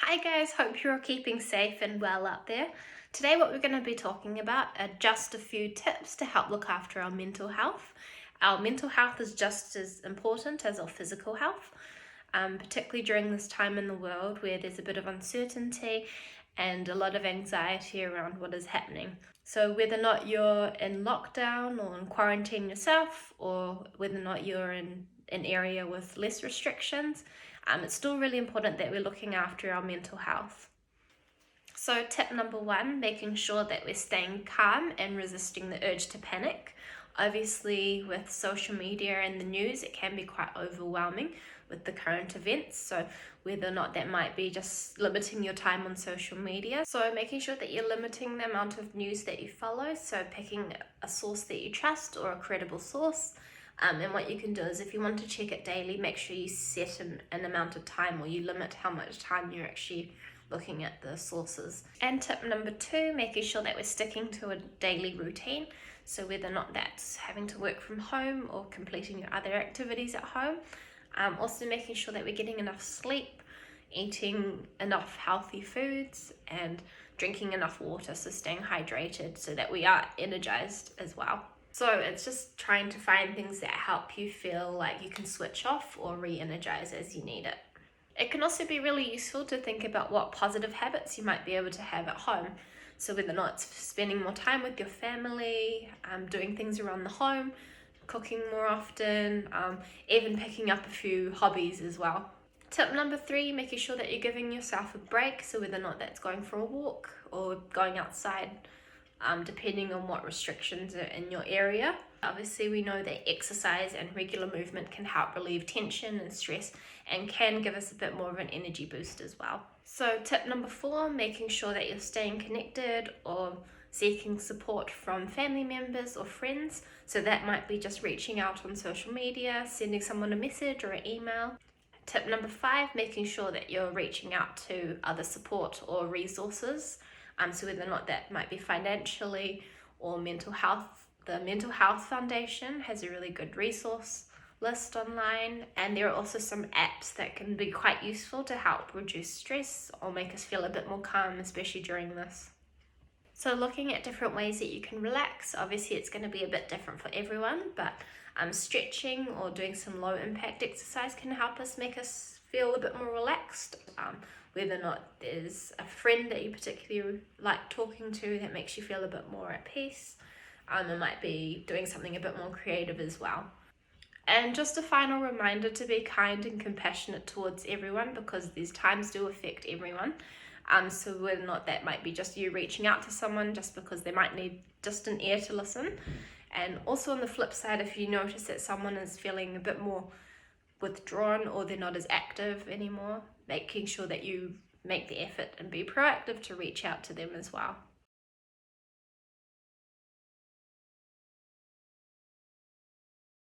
Hi guys, hope you're keeping safe and well out there. Today what we're going to be talking about are just a few tips to help look after our mental health. Our mental health is just as important as our physical health, particularly during this time in the world where there's a bit of uncertainty and a lot of anxiety around what is happening. So whether or not you're in lockdown or in quarantine yourself, or whether or not you're in an area with less restrictions, it's still really important that we're looking after our mental health. So tip number one, making sure that we're staying calm and resisting the urge to panic. Obviously, with social media and the news, it can be quite overwhelming with the current events. So whether or not that might be just limiting your time on social media. So making sure that you're limiting the amount of news that you follow. So picking a source that you trust or a credible source. And what you can do is, if you want to check it daily, make sure you set an amount of time, or you limit how much time you're actually looking at the sources. And tip number two, making sure that we're sticking to a daily routine. So whether or not that's having to work from home or completing your other activities at home. Also making sure that we're getting enough sleep, eating enough healthy foods, and drinking enough water, so staying hydrated so that we are energized as well. So it's just trying to find things that help you feel like you can switch off or re-energize as you need it. It can also be really useful to think about what positive habits you might be able to have at home. So whether or not it's spending more time with your family, doing things around the home, cooking more often, even picking up a few hobbies as well. Tip number three, making sure that you're giving yourself a break. So whether or not that's going for a walk or going outside, depending on what restrictions are in your area. Obviously, we know that exercise and regular movement can help relieve tension and stress and can give us a bit more of an energy boost as well. So tip number four, making sure that you're staying connected or seeking support from family members or friends. So that might be just reaching out on social media, sending someone a message or an email. Tip number five, making sure that you're reaching out to other support or resources. So whether or not that might be financially or mental health. The Mental Health Foundation has a really good resource list online, and there are also some apps that can be quite useful to help reduce stress or make us feel a bit more calm, especially during this. So looking at different ways that you can relax, obviously it's going to be a bit different for everyone, but stretching or doing some low impact exercise can help us make us feel a bit more relaxed. Whether or not there's a friend that you particularly like talking to that makes you feel a bit more at peace. It might be doing something a bit more creative as well. And just a final reminder to be kind and compassionate towards everyone, because these times do affect everyone. So whether or not that might be just you reaching out to someone just because they might need just an ear to listen. And also on the flip side, if you notice that someone is feeling a bit more withdrawn or they're not as active anymore, making sure that you make the effort and be proactive to reach out to them as well.